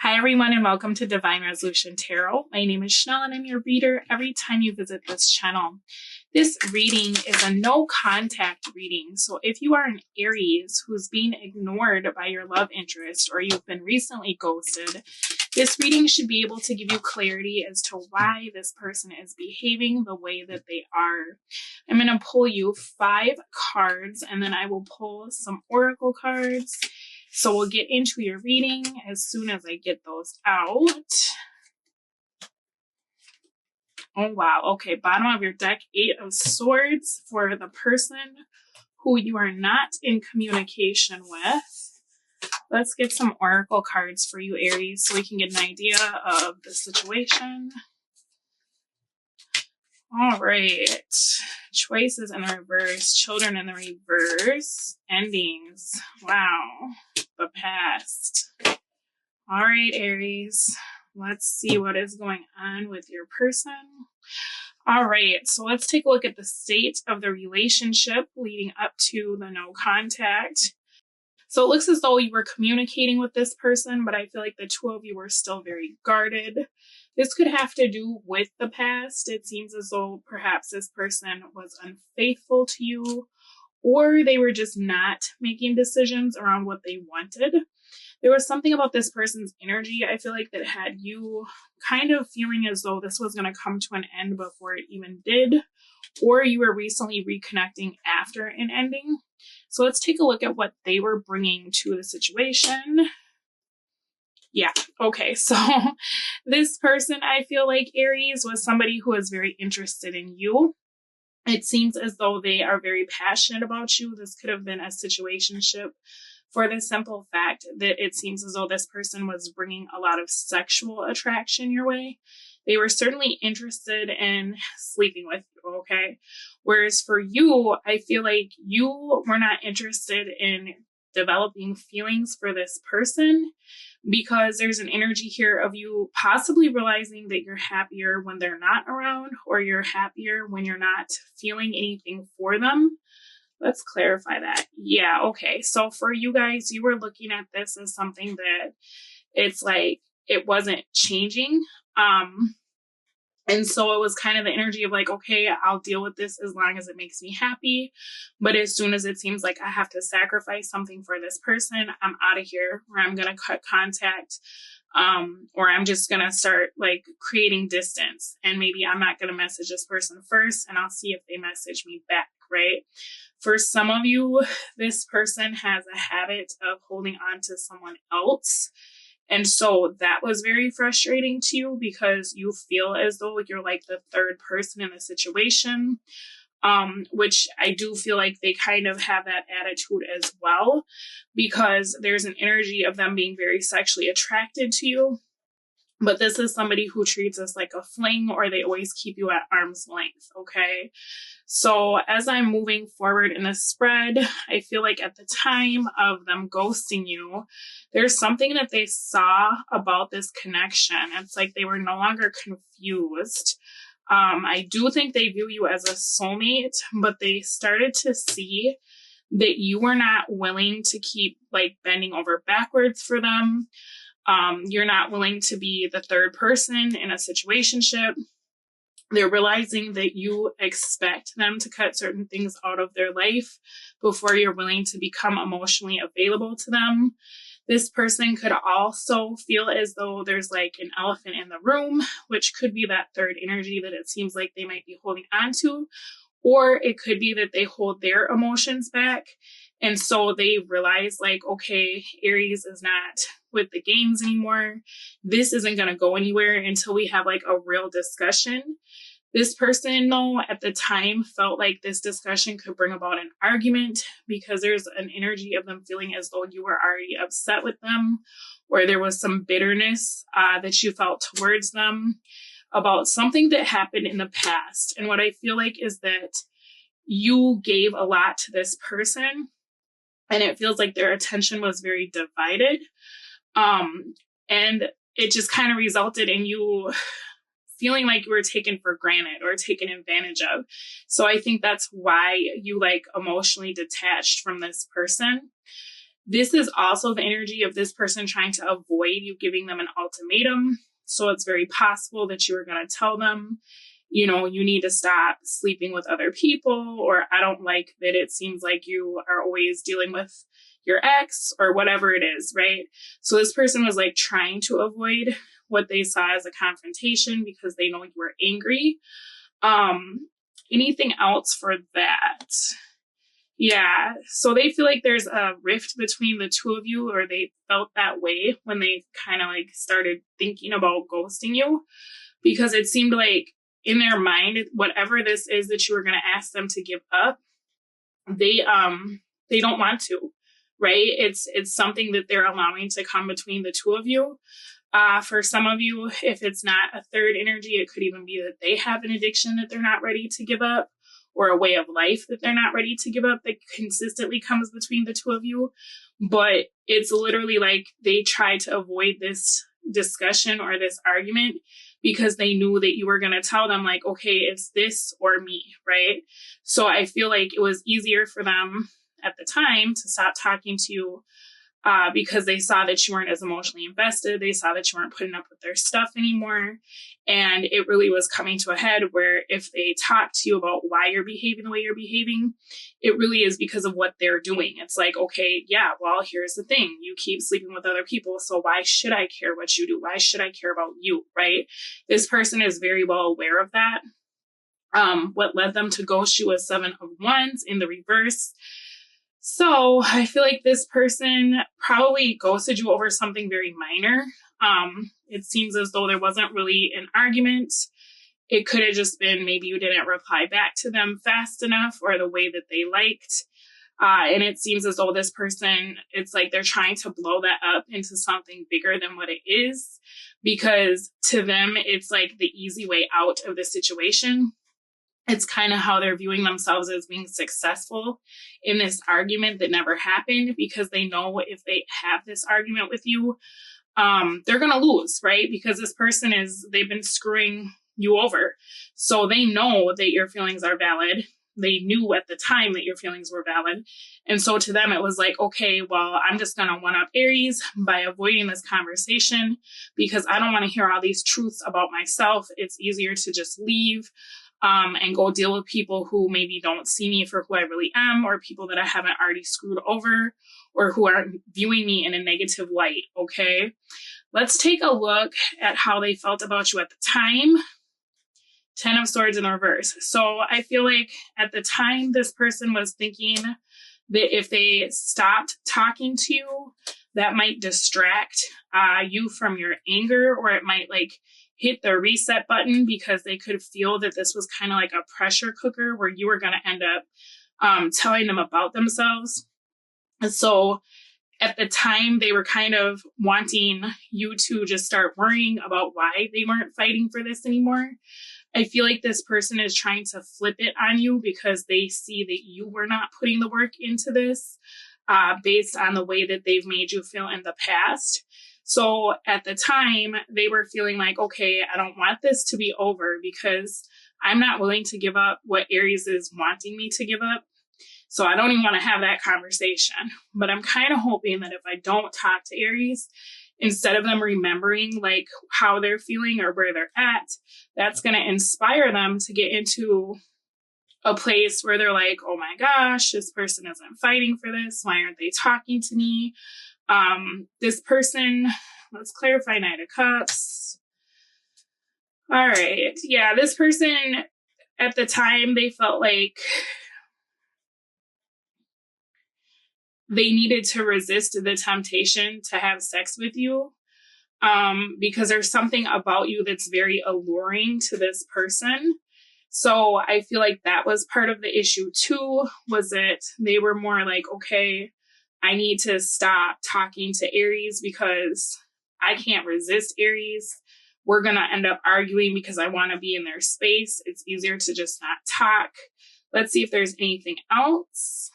Hi, everyone, and welcome to Divine Resolution Tarot. My name is Chanel, and I'm your reader every time you visit this channel. This reading is a no-contact reading, so if you are an Aries who's being ignored by your love interest or you've been recently ghosted, this reading should be able to give you clarity as to why this person is behaving the way that they are. I'm going to pull you 5 cards, and then I will pull some oracle cards. So we'll get into your reading as soon as I get those out. Oh, wow. Okay, bottom of your deck, 8 of Swords for the person who you are not in communication with. Let's get some oracle cards for you, Aries, so we can get an idea of the situation. All right. Choices in the reverse, children in the reverse, endings. Wow. The past. All right, Aries. Let's see what is going on with your person. All right, so let's take a look at the state of the relationship leading up to the no contact. So it looks as though you were communicating with this person, but I feel like the two of you were still very guarded. This could have to do with the past. It seems as though perhaps this person was unfaithful to you, or they were just not making decisions around what they wanted. There was something about this person's energy, I feel like, that had you kind of feeling as though this was going to come to an end before it even did, or you were recently reconnecting after an ending. So let's take a look at what they were bringing to the situation. Yeah, okay, so this person, I feel like, Aries, was somebody who was very interested in you. It seems as though they are very passionate about you. This could have been a situationship for the simple fact that it seems as though this person was bringing a lot of sexual attraction your way. They were certainly interested in sleeping with you, okay? Whereas for you, I feel like you were not interested in developing feelings for this person, because there's an energy here of you possibly realizing that you're happier when they're not around, or you're happier when you're not feeling anything for them. Let's clarify that. Yeah, okay. So for you guys, you were looking at this as something that it's like it wasn't changing. And so it was kind of the energy of like, okay, I'll deal with this as long as it makes me happy. But as soon as it seems like I have to sacrifice something for this person, I'm out of here, or I'm going to cut contact, or I'm just going to start like creating distance. And maybe I'm not going to message this person first, and I'll see if they message me back, right? For some of you, this person has a habit of holding on to someone else. And so that was very frustrating to you because you feel as though you're like the third person in the situation, which I do feel like they kind of have that attitude as well, because there's an energy of them being very sexually attracted to you. But this is somebody who treats us like a fling, or they always keep you at arm's length, okay? So as I'm moving forward in the spread, I feel like at the time of them ghosting you, there's something that they saw about this connection. It's like they were no longer confused. I do think they view you as a soulmate, but they started to see that you were not willing to keep like bending over backwards for them. You're not willing to be the third person in a situationship. They're realizing that you expect them to cut certain things out of their life before you're willing to become emotionally available to them. This person could also feel as though there's like an elephant in the room, which could be that third energy that it seems like they might be holding on to. Or it could be that they hold their emotions back. And so they realize like, okay, Aries is not with the games anymore. This isn't going to go anywhere until we have like a real discussion. This person, though, at the time felt like this discussion could bring about an argument, because there's an energy of them feeling as though you were already upset with them, or there was some bitterness that you felt towards them about something that happened in the past. And what I feel like is that you gave a lot to this person, and it feels like their attention was very divided. And it just kind of resulted in you feeling like you were taken for granted or taken advantage of. So I think that's why you like emotionally detached from this person. This is also the energy of this person trying to avoid you giving them an ultimatum. So it's very possible that you were going to tell them, you know, you need to stop sleeping with other people, or I don't like that it seems like you are always dealing with your ex, or whatever it is, right? So this person was like trying to avoid what they saw as a confrontation because they know you were angry. Anything else for that? Yeah, so they feel like there's a rift between the two of you, or they felt that way when they kind of like started thinking about ghosting you, because it seemed like in their mind, whatever this is that you were going to ask them to give up, they don't want to, right? It's something that they're allowing to come between the two of you. For some of you, if it's not a third energy, it could even be that they have an addiction that they're not ready to give up, or a way of life that they're not ready to give up that consistently comes between the two of you. But it's literally like they try to avoid this discussion or this argument because they knew that you were going to tell them like, okay, it's this or me, right? So I feel like it was easier for them at the time to stop talking to you because they saw that you weren't as emotionally invested. They saw that you weren't putting up with their stuff anymore. And it really was coming to a head where if they talk to you about why you're behaving the way you're behaving, it really is because of what they're doing. It's like, okay, yeah, well, here's the thing. You keep sleeping with other people. So why should I care what you do? Why should I care about you, right? This person is very well aware of that. What led them to ghost you was 7 of Wands in the reverse. So I feel like this person probably ghosted you over something very minor. It seems as though there wasn't really an argument. It could have just been maybe you didn't reply back to them fast enough, or the way that they liked. And it seems as though this person, it's like they're trying to blow that up into something bigger than what it is, because to them, it's like the easy way out of the situation. It's kind of how they're viewing themselves as being successful in this argument that never happened, because they know if they have this argument with you, they're going to lose, right? Because this person they've been screwing you over. So they know that your feelings are valid. They knew at the time that your feelings were valid. And so to them, it was like, okay, well, I'm just going to one-up Aries by avoiding this conversation because I don't want to hear all these truths about myself. It's easier to just leave. And go deal with people who maybe don't see me for who I really am, or people that I haven't already screwed over, or who aren't viewing me in a negative light, okay? Let's take a look at how they felt about you at the time. 10 of Swords in reverse. So I feel like at the time, this person was thinking that if they stopped talking to you, that might distract you from your anger, or it might like hit the reset button, because they could feel that this was kind of like a pressure cooker where you were going to end up telling them about themselves. And so at the time, they were kind of wanting you to just start worrying about why they weren't fighting for this anymore. I feel like this person is trying to flip it on you because they see that you were not putting the work into this based on the way that they've made you feel in the past. So at the time, they were feeling like, okay, I don't want this to be over because I'm not willing to give up what Aries is wanting me to give up. So I don't even want to have that conversation. But I'm kind of hoping that if I don't talk to Aries, instead of them remembering like how they're feeling or where they're at, that's going to inspire them to get into a place where they're like, oh my gosh, this person isn't fighting for this. Why aren't they talking to me? This person, let's clarify, Knight of Cups. All right. Yeah, this person at the time, they felt like they needed to resist the temptation to have sex with you because there's something about you that's very alluring to this person. So I feel like that was part of the issue too, was that they were more like, okay, I need to stop talking to Aries because I can't resist Aries. We're going to end up arguing because I want to be in their space. It's easier to just not talk. Let's see if there's anything else.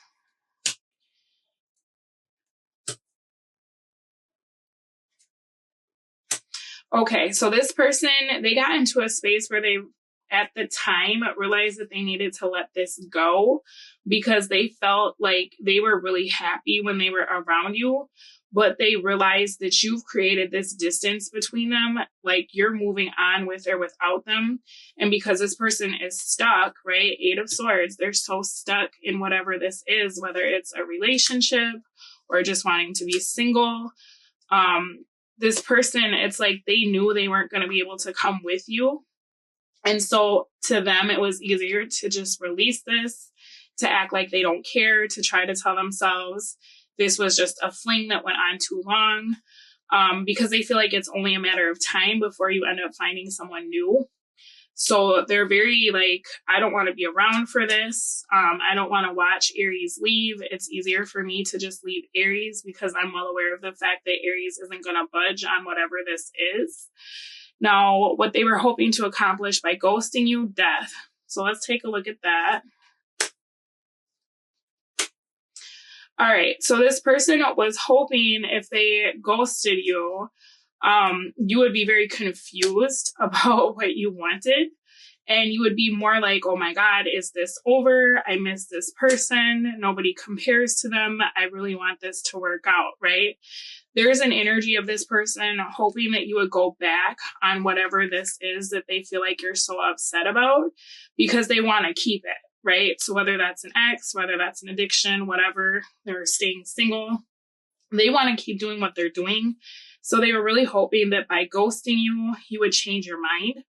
Okay, so this person, they got into a space where they at the time realized that they needed to let this go because they felt like they were really happy when they were around you, but they realized that you've created this distance between them, like you're moving on with or without them. And because this person is stuck, right? 8 of Swords, they're so stuck in whatever this is, whether it's a relationship or just wanting to be single. This person, it's like they knew they weren't going to be able to come with you. And so to them, it was easier to just release this, to act like they don't care, to try to tell themselves this was just a fling that went on too long, because they feel like it's only a matter of time before you end up finding someone new. So they're very like, I don't want to be around for this. I don't want to watch Aries leave. It's easier for me to just leave Aries because I'm well aware of the fact that Aries isn't going to budge on whatever this is. Now, what they were hoping to accomplish by ghosting you, death. So let's take a look at that. All right. So this person was hoping if they ghosted you, you would be very confused about what you wanted. And you would be more like, oh my God, is this over? I miss this person. Nobody compares to them. I really want this to work out, right? There's an energy of this person hoping that you would go back on whatever this is that they feel like you're so upset about because they want to keep it, right? So whether that's an ex, whether that's an addiction, whatever, they're staying single, they want to keep doing what they're doing. So they were really hoping that by ghosting you, you would change your mind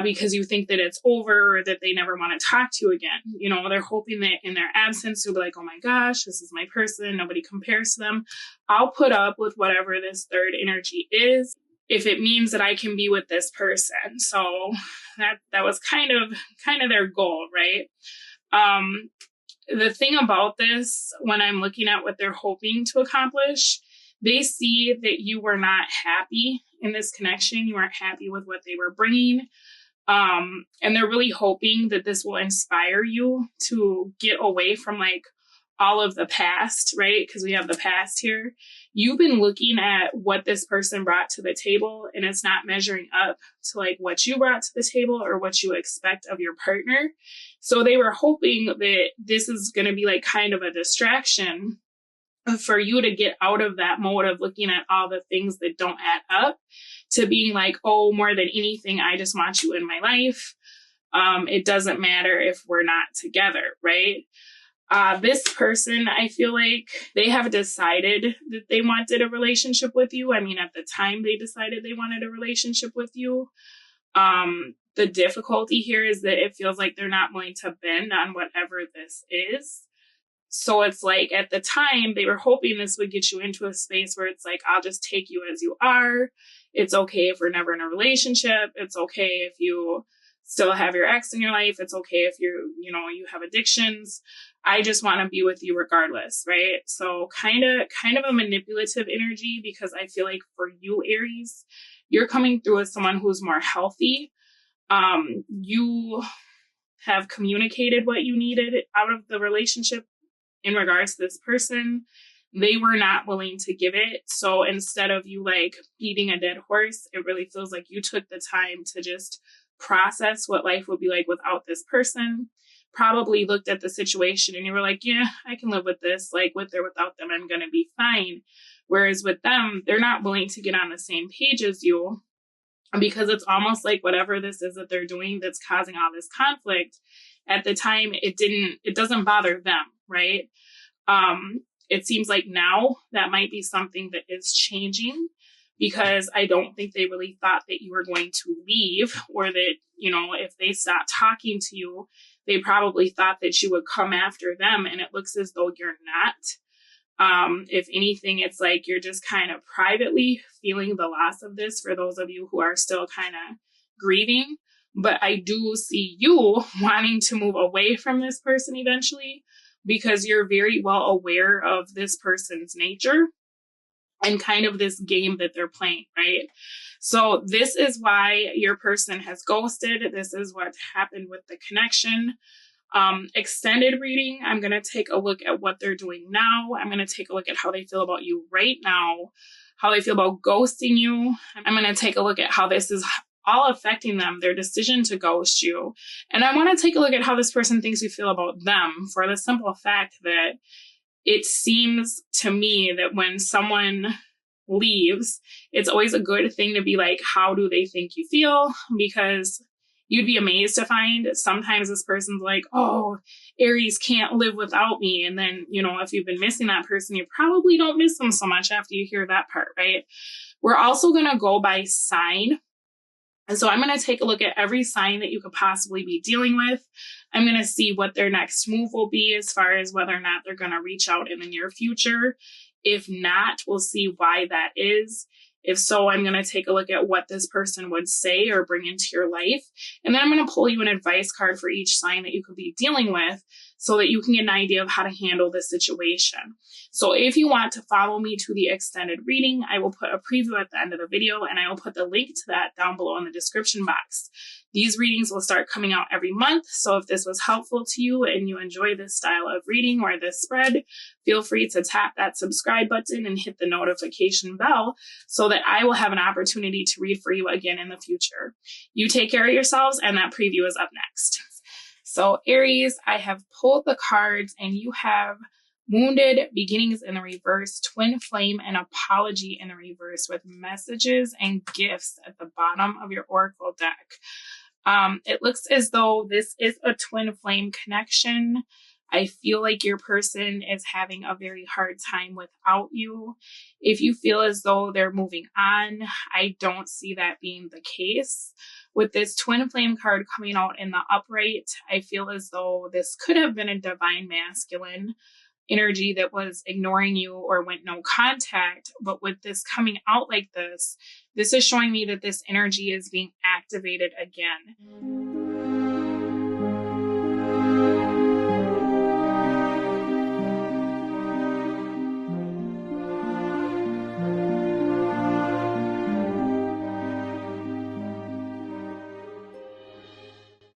because you think that it's over or that they never want to talk to you again. You know, they're hoping that in their absence, you'll be like, oh my gosh, this is my person. Nobody compares to them. I'll put up with whatever this third energy is if it means that I can be with this person. So that was kind of their goal, right? The thing about this, when I'm looking at what they're hoping to accomplish, they see that you were not happy in this connection. You weren't happy with what they were bringing. And they're really hoping that this will inspire you to get away from like all of the past, right? Because we have the past here. You've been looking at what this person brought to the table and it's not measuring up to like what you brought to the table or what you expect of your partner. So they were hoping that this is going to be like kind of a distraction for you to get out of that mode of looking at all the things that don't add up to being like, oh, more than anything, I just want you in my life. It doesn't matter if we're not together, right? This person, I feel like they have decided that they wanted a relationship with you. I mean, at the time they decided they wanted a relationship with you. The difficulty here is that it feels like they're not willing to bend on whatever this is. So it's like at the time they were hoping this would get you into a space where it's like, I'll just take you as you are. It's okay if we're never in a relationship. It's okay if you still have your ex in your life. It's okay if you have addictions. I just want to be with you regardless, right? So kind of a manipulative energy because I feel like for you, Aries, you're coming through as someone who's more healthy. You have communicated what you needed out of the relationship in regards to this person. They were not willing to give it. So instead of you like beating a dead horse, it really feels like you took the time to just process what life would be like without this person. Probably looked at the situation and you were like, yeah, I can live with this. Like with or without them, I'm going to be fine. Whereas with them, they're not willing to get on the same page as you because it's almost like whatever this is that they're doing that's causing all this conflict. At the time, it doesn't bother them, right? It seems like now that might be something that is changing because I don't think they really thought that you were going to leave or that, if they stopped talking to you, they probably thought that you would come after them. And it looks as though you're not. If anything, it's like you're just kind of privately feeling the loss of this for those of you who are still kind of grieving. But I do see you wanting to move away from this person eventually because you're very well aware of this person's nature and kind of this game that they're playing, right? So this is why your person has ghosted. This is what happened with the connection. Extended reading, I'm going to take a look at what they're doing now. I'm going to take a look at how they feel about you right now, how they feel about ghosting you. I'm going to take a look at how this is all affecting them, their decision to ghost you. And I want to take a look at how this person thinks you feel about them, for the simple fact that it seems to me that when someone leaves, it's always a good thing to be like, how do they think you feel? Because you'd be amazed to find sometimes this person's like, oh, Aries can't live without me. And then, you know, if you've been missing that person, you probably don't miss them so much after you hear that part, right? We're also going to go by sign. And so I'm going to take a look at every sign that you could possibly be dealing with. I'm going to see what their next move will be as far as whether or not they're going to reach out in the near future. If not, we'll see why that is. If so, I'm going to take a look at what this person would say or bring into your life. And then I'm going to pull you an advice card for each sign that you could be dealing with so that you can get an idea of how to handle the situation. So if you want to follow me to the extended reading, I will put a preview at the end of the video, and I will put the link to that down below in the description box. These readings will start coming out every month, so if this was helpful to you and you enjoy this style of reading or this spread, feel free to tap that subscribe button and hit the notification bell so that I will have an opportunity to read for you again in the future. You take care of yourselves, and that preview is up next. So Aries, I have pulled the cards, and you have Wounded Beginnings in the reverse, Twin Flame, and Apology in the reverse, with messages and gifts at the bottom of your Oracle deck. It looks as though this is a twin flame connection. I feel like your person is having a very hard time without you. If you feel as though they're moving on, I don't see that being the case. With this twin flame card coming out in the upright, I feel as though this could have been a divine masculine energy that was ignoring you or went no contact. But with this coming out like this is showing me that this energy is being activated again.